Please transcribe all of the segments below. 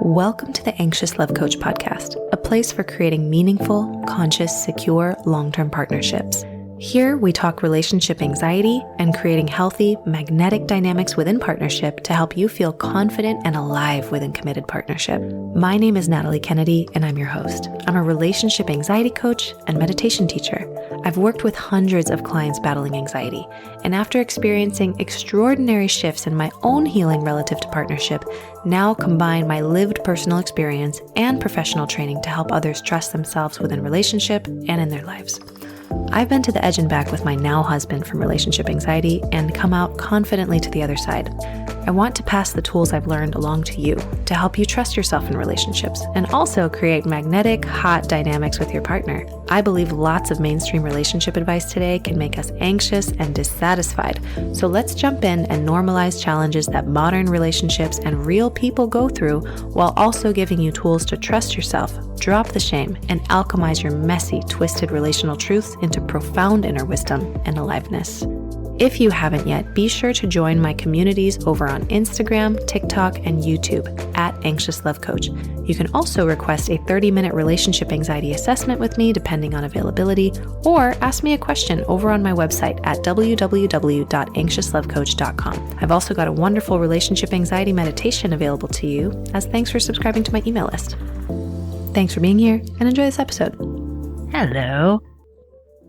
Welcome to the Anxious Love Coach podcast, a place for creating meaningful, conscious, secure, long-term partnerships. Here, we talk relationship anxiety and creating healthy, magnetic dynamics within partnership to help you feel confident and alive within committed partnership. My name is Natalie Kennedy, and I'm your host. I'm a relationship anxiety coach and meditation teacher. I've worked with hundreds of clients battling anxiety, and after experiencing extraordinary shifts in my own healing relative to partnership, now combine my lived personal experience and professional training to help others trust themselves within relationship and in their lives. I've been to the edge and back with my now husband from relationship anxiety and come out confidently to the other side. I want to pass the tools I've learned along to you to help you trust yourself in relationships and also create magnetic, hot dynamics with your partner. I believe lots of mainstream relationship advice today can make us anxious and dissatisfied. So let's jump in and normalize challenges that modern relationships and real people go through while also giving you tools to trust yourself, drop the shame, and alchemize your messy, twisted relational truths into profound inner wisdom and aliveness. If you haven't yet, be sure to join my communities over on Instagram, TikTok, and YouTube at Anxious Love Coach. You can also request a 30-minute relationship anxiety assessment with me depending on availability, or ask me a question over on my website at www.anxiouslovecoach.com. I've also got a wonderful relationship anxiety meditation available to you as thanks for subscribing to my email list. Thanks for being here and enjoy this episode. Hello.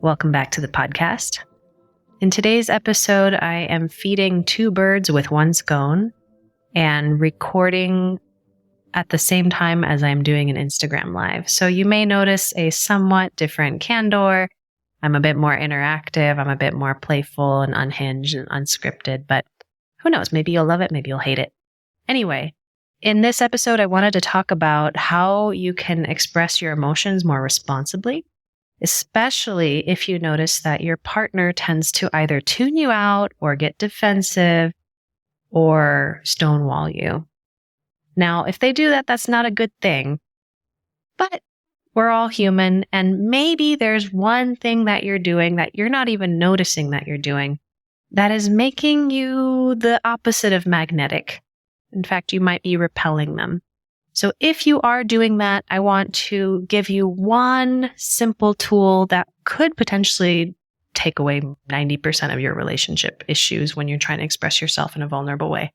Welcome back to the podcast. In today's episode, I am feeding two birds with one scone and recording at the same time as I'm doing an Instagram live. So you may notice a somewhat different candor. I'm a bit more interactive. I'm a bit more playful and unhinged and unscripted, but who knows? Maybe you'll love it. Maybe you'll hate it. Anyway, in this episode, I wanted to talk about how you can express your emotions more responsibly, especially if you notice that your partner tends to either tune you out or get defensive or stonewall you. Now, if they do that, that's not a good thing, but we're all human, and maybe there's one thing that you're doing that you're not even noticing that you're doing that is making you the opposite of magnetic. In fact, you might be repelling them. So if you are doing that, I want to give you one simple tool that could potentially take away 90% of your relationship issues when you're trying to express yourself in a vulnerable way.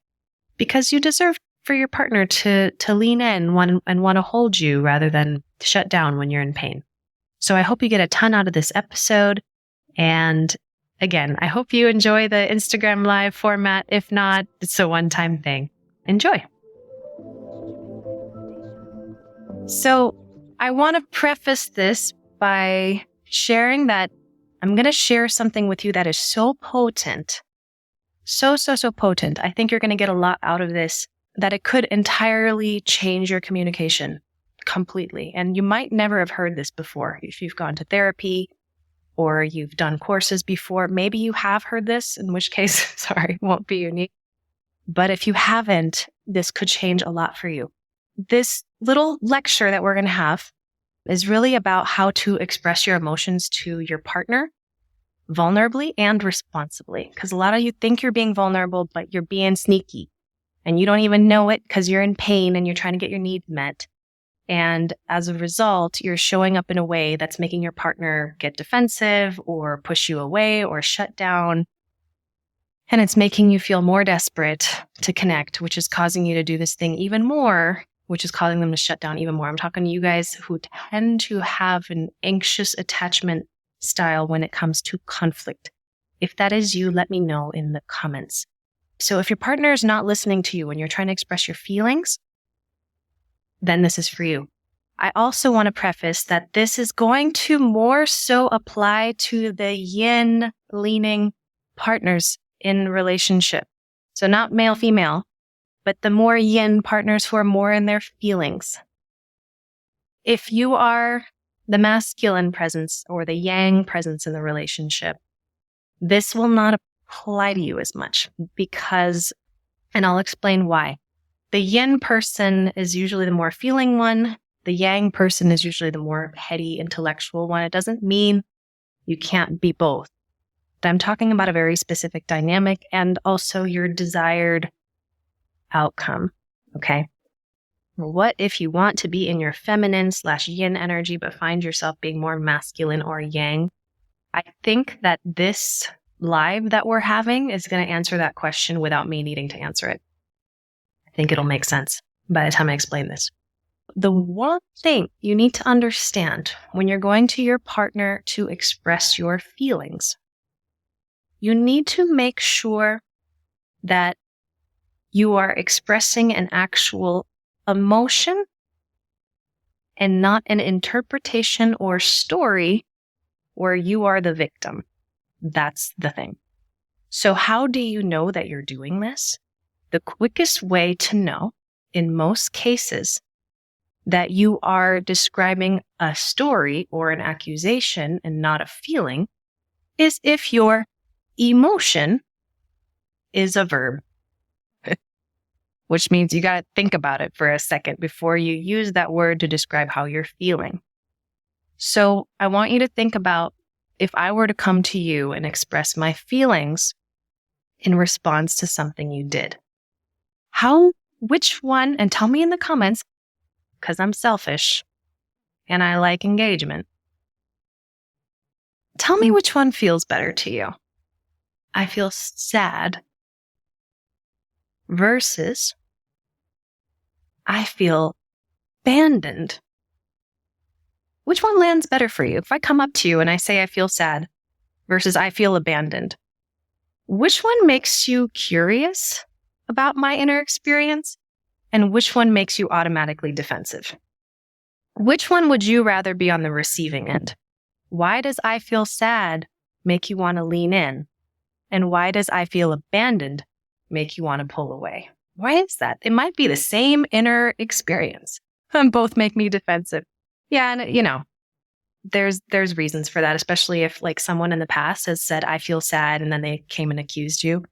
Because you deserve for your partner to lean in and want to hold you rather than shut down when you're in pain. So I hope you get a ton out of this episode. And again, I hope you enjoy the Instagram live format. If not, it's a one-time thing. Enjoy. So I want to preface this by sharing that I'm going to share something with you that is so potent, so potent. I think you're going to get a lot out of this, that it could entirely change your communication completely. And you might never have heard this before. If you've gone to therapy or you've done courses before, maybe you have heard this, in which case, sorry, it won't be unique. But if you haven't, this could change a lot for you. This little lecture that we're going to have is really about how to express your emotions to your partner vulnerably and responsibly. Because a lot of you think you're being vulnerable, but you're being sneaky and you don't even know it because you're in pain and you're trying to get your needs met. And as a result, you're showing up in a way that's making your partner get defensive or push you away or shut down. And it's making you feel more desperate to connect, which is causing you to do this thing even more, which is causing them to shut down even more. I'm talking to you guys who tend to have an anxious attachment style when it comes to conflict. If that is you, let me know in the comments. So if your partner is not listening to you when you're trying to express your feelings, then this is for you. I also want to preface that this is going to more so apply to the yin-leaning partners in relationship. So not male, female, but the more yin partners who are more in their feelings. If you are the masculine presence or the yang presence in the relationship, this will not apply to you as much because, and I'll explain why. The yin person is usually the more feeling one. The yang person is usually the more heady, intellectual one. It doesn't mean you can't be both. I'm talking about a very specific dynamic and also your desired outcome. Okay. What if you want to be in your feminine/yin energy, but find yourself being more masculine or yang? I think that this live that we're having is going to answer that question without me needing to answer it. I think it'll make sense by the time I explain this. The one thing you need to understand when you're going to your partner to express your feelings, you need to make sure that you are expressing an actual emotion and not an interpretation or story where you are the victim. That's the thing. So how do you know that you're doing this? The quickest way to know, in most cases, that you are describing a story or an accusation and not a feeling is if your emotion is a verb, which means you got to think about it for a second before you use that word to describe how you're feeling. So I want you to think about if I were to come to you and express my feelings in response to something you did. Which one, and tell me in the comments, because I'm selfish and I like engagement. Tell me which one feels better to you. I feel sad versus I feel abandoned. Which one lands better for you? If I come up to you and I say I feel sad versus I feel abandoned, which one makes you curious about my inner experience? And which one makes you automatically defensive? Which one would you rather be on the receiving end? Why does I feel sad make you want to lean in? And why does I feel abandoned make you want to pull away? Why is that? It might be the same inner experience. Both make me defensive. Yeah, and there's reasons for that, especially if like someone in the past has said, I feel sad, and then they came and accused you.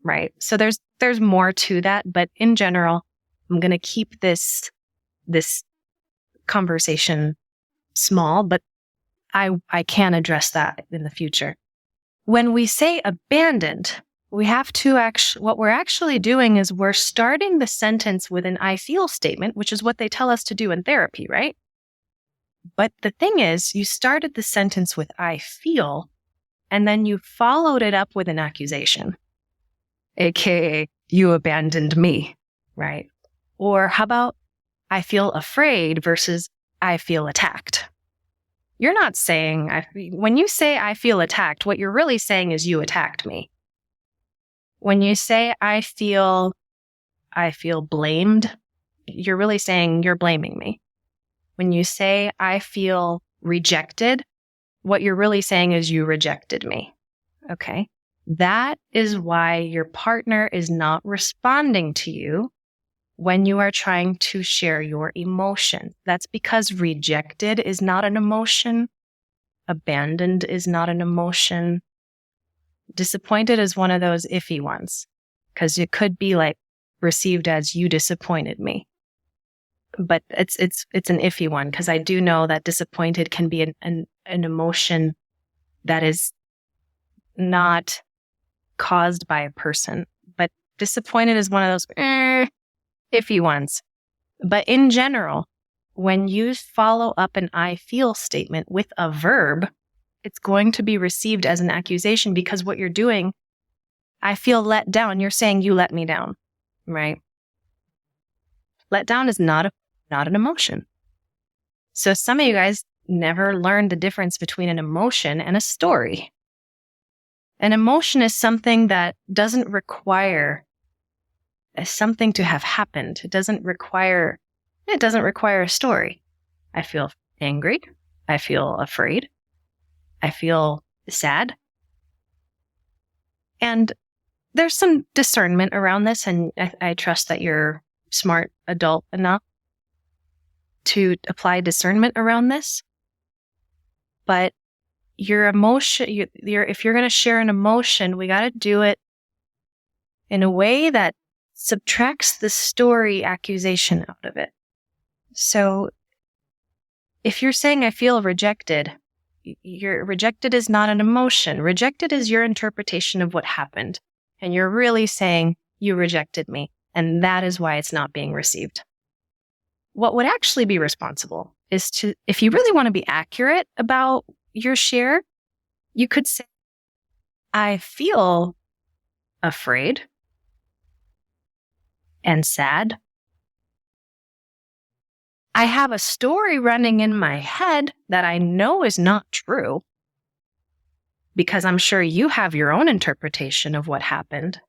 Right. So there's more to that, but in general, I'm going to keep this conversation small, but I can address that in the future. When we say abandoned, we have to what we're actually doing is we're starting the sentence with an I feel statement, which is what they tell us to do in therapy, right? But the thing is, you started the sentence with I feel, and then you followed it up with an accusation. AKA, you abandoned me, right? Or how about I feel afraid versus I feel attacked? You're not saying, when you say I feel attacked, what you're really saying is you attacked me. When you say I feel blamed, you're really saying you're blaming me. When you say I feel rejected, what you're really saying is you rejected me. Okay? That is why your partner is not responding to you when you are trying to share your emotion. That's because rejected is not an emotion. Abandoned is not an emotion. Disappointed is one of those iffy ones, because it could be like received as you disappointed me. But it's an iffy one, because I do know that disappointed can be an emotion that is not caused by a person. But disappointed is one of those iffy ones. But in general, when you follow up an I feel statement with a verb, it's going to be received as an accusation, because what you're doing, I feel let down. You're saying you let me down, right? Let down is not an emotion. So some of you guys never learned the difference between an emotion and a story. An emotion is something that doesn't require something to have happened. It doesn't require a story. I feel angry. I feel afraid. I feel sad. And there's some discernment around this, and I trust that you're smart adult enough to apply discernment around this. But your emotion, if you're going to share an emotion, we got to do it in a way that subtracts the story accusation out of it. So if you're saying I feel rejected, rejected is not an emotion. Rejected is your interpretation of what happened. And you're really saying you rejected me. And that is why it's not being received. what would actually be responsible is to, if you really want to be accurate about your share, you could say, I feel afraid and sad. I have a story running in my head that I know is not true, because I'm sure you have your own interpretation of what happened.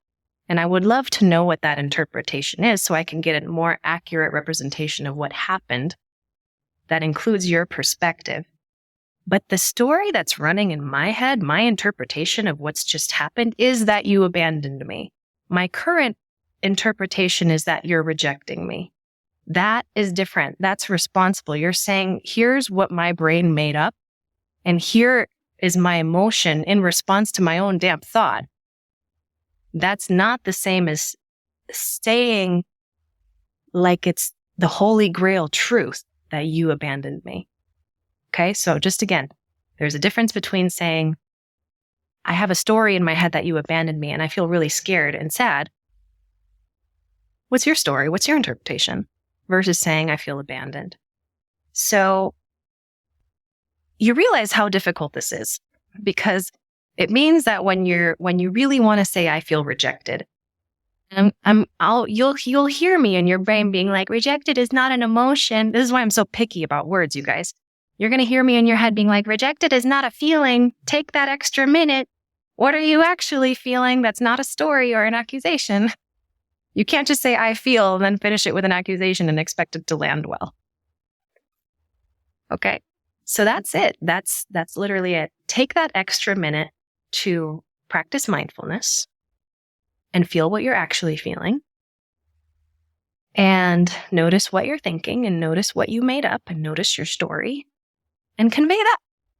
And I would love to know what that interpretation is so I can get a more accurate representation of what happened that includes your perspective. But the story that's running in my head, my interpretation of what's just happened, is that you abandoned me. My current interpretation is that you're rejecting me. That is different. That's responsible. You're saying, here's what my brain made up, and here is my emotion in response to my own damn thought. That's not the same as saying like it's the holy grail truth that you abandoned me. Okay, so just again, there's a difference between saying, I have a story in my head that you abandoned me and I feel really scared and sad. What's your story? What's your interpretation? Versus saying, I feel abandoned. So you realize how difficult this is, because it means that when you really want to say, I feel rejected, you'll hear me in your brain being like, rejected is not an emotion. This is why I'm so picky about words, you guys. You're going to hear me in your head being like, rejected is not a feeling. Take that extra minute. What are you actually feeling? That's not a story or an accusation. You can't just say, I feel, and then finish it with an accusation and expect it to land well. Okay. So that's it. That's literally it. Take that extra minute to practice mindfulness and feel what you're actually feeling. And notice what you're thinking, and notice what you made up, and notice your story, and convey that.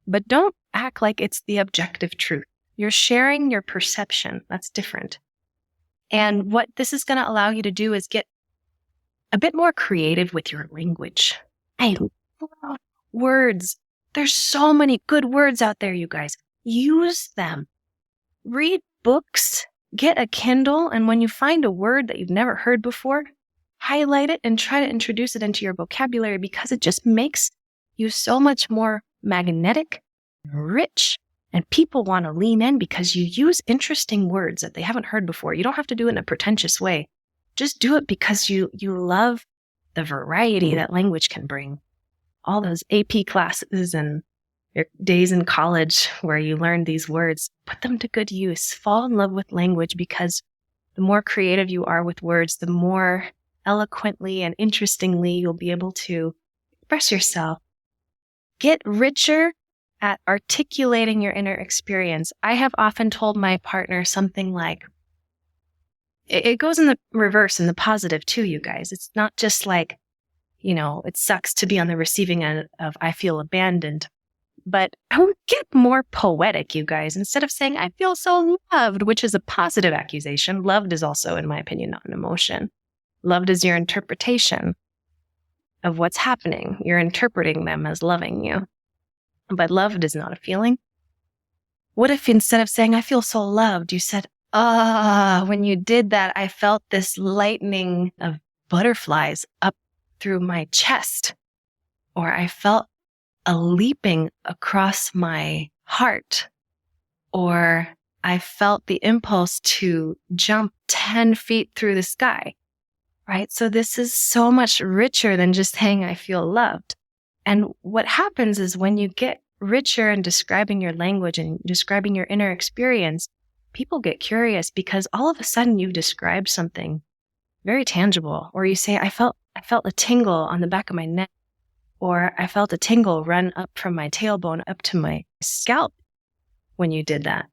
But don't act like it's the objective truth. You're sharing your perception. That's different. And what this is going to allow you to do is get a bit more creative with your language. I love words. There's so many good words out there, you guys. Use them. Read books. Get a Kindle. And when you find a word that you've never heard before, highlight it and try to introduce it into your vocabulary, because it just makes you so much more magnetic, rich, and people want to lean in because you use interesting words that they haven't heard before. You don't have to do it in a pretentious way. Just do it because you love the variety that language can bring. All those AP classes and your days in college where you learn these words, put them to good use. Fall in love with language, because the more creative you are with words, the more eloquently and interestingly you'll be able to express yourself. Get richer at articulating your inner experience. I have often told my partner something like, it goes in the reverse, in the positive too, you guys. It's not just like, it sucks to be on the receiving end of I feel abandoned. But I would get more poetic, you guys. Instead of saying, I feel so loved, which is a positive accusation, loved is also, in my opinion, not an emotion. Loved is your interpretation of what's happening. You're interpreting them as loving you. But loved is not a feeling. What if instead of saying, I feel so loved, you said, when you did that, I felt this lightning of butterflies up through my chest, or I felt a leaping across my heart, or I felt the impulse to jump 10 feet through the sky, right? So this is so much richer than just saying, I feel loved. And what happens is when you get richer in describing your language and describing your inner experience, people get curious, because all of a sudden you've described something very tangible, or you say, I felt a tingle on the back of my neck, or I felt a tingle run up from my tailbone up to my scalp when you did that.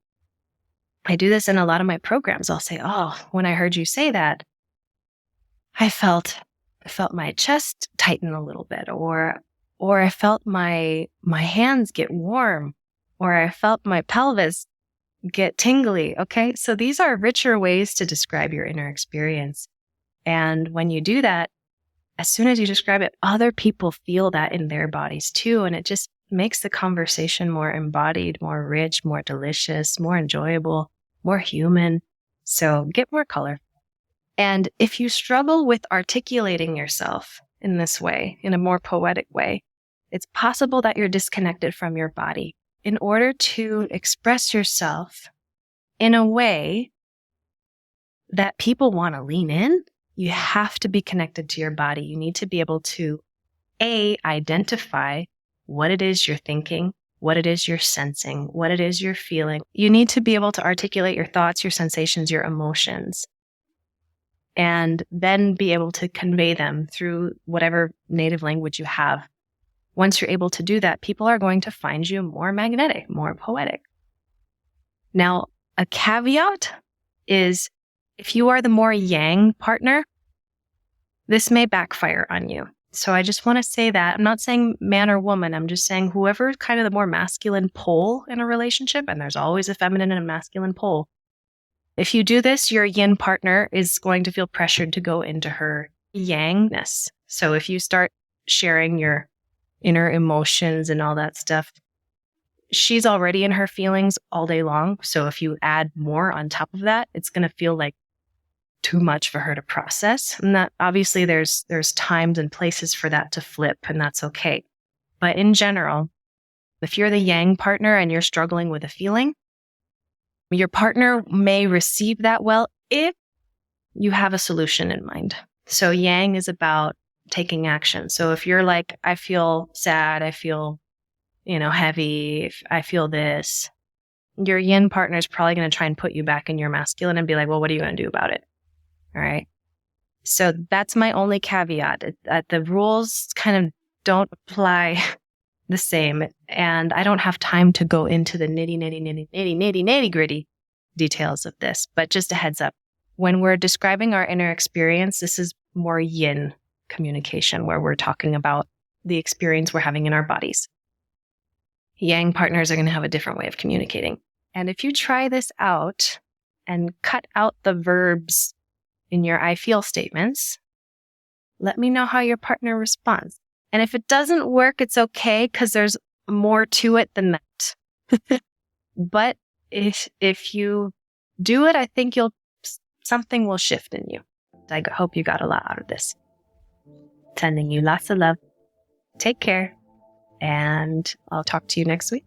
I do this in a lot of my programs. I'll say, when I heard you say that, I felt my chest tighten a little bit, or I felt my hands get warm, or I felt my pelvis get tingly. Okay. So these are richer ways to describe your inner experience. And when you do that, as soon as you describe it, other people feel that in their bodies too. And it just makes the conversation more embodied, more rich, more delicious, more enjoyable, more human. So get more color. And if you struggle with articulating yourself, in this way, in a more poetic way. It's possible that you're disconnected from your body. In order to express yourself in a way that people want to lean in, you have to be connected to your body. You need to be able to, identify what it is you're thinking, what it is you're sensing, what it is you're feeling. You need to be able to articulate your thoughts, your sensations, your emotions, and then be able to convey them through whatever native language you have. Once you're able to do that, people are going to find you more magnetic, more poetic. Now, a caveat is if you are the more yang partner, this may backfire on you. So I just want to say that. I'm not saying man or woman. I'm just saying whoever kind of the more masculine pole in a relationship, and there's always a feminine and a masculine pole. If you do this, your yin partner is going to feel pressured to go into her yangness. So if you start sharing your inner emotions and all that stuff, she's already in her feelings all day long. So if you add more on top of that, it's going to feel like too much for her to process. And that obviously there's times and places for that to flip, and that's okay. But in general, if you're the yang partner and you're struggling with a feeling, your partner may receive that well if you have a solution in mind. So yang is about taking action. So if you're like, I feel sad, I feel, heavy, I feel this, your yin partner is probably going to try and put you back in your masculine and be like, well, what are you going to do about it? All right. So that's my only caveat. The rules kind of don't apply the same. And I don't have time to go into the nitty gritty details of this, but just a heads up. When we're describing our inner experience, this is more yin communication, where we're talking about the experience we're having in our bodies. Yang partners are going to have a different way of communicating. And if you try this out and cut out the verbs in your I feel statements, let me know how your partner responds. And if it doesn't work, it's okay, because there's more to it than that. But if you do it, I think something will shift in you. I hope you got a lot out of this. Sending you lots of love. Take care. And I'll talk to you next week.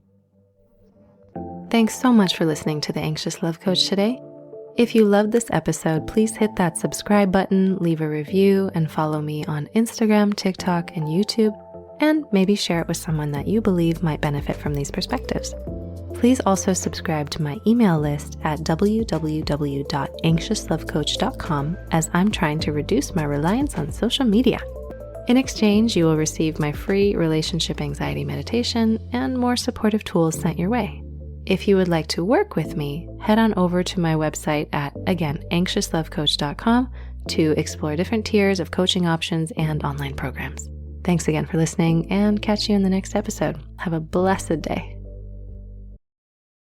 Thanks so much for listening to The Anxious Love Coach today. If you loved this episode, please hit that subscribe button, leave a review, and follow me on Instagram, TikTok, and YouTube, and maybe share it with someone that you believe might benefit from these perspectives. Please also subscribe to my email list at www.anxiouslovecoach.com, as I'm trying to reduce my reliance on social media. In exchange, you will receive my free relationship anxiety meditation and more supportive tools sent your way. If you would like to work with me, head on over to my website at, again, anxiouslovecoach.com to explore different tiers of coaching options and online programs. Thanks again for listening, and catch you in the next episode. Have a blessed day.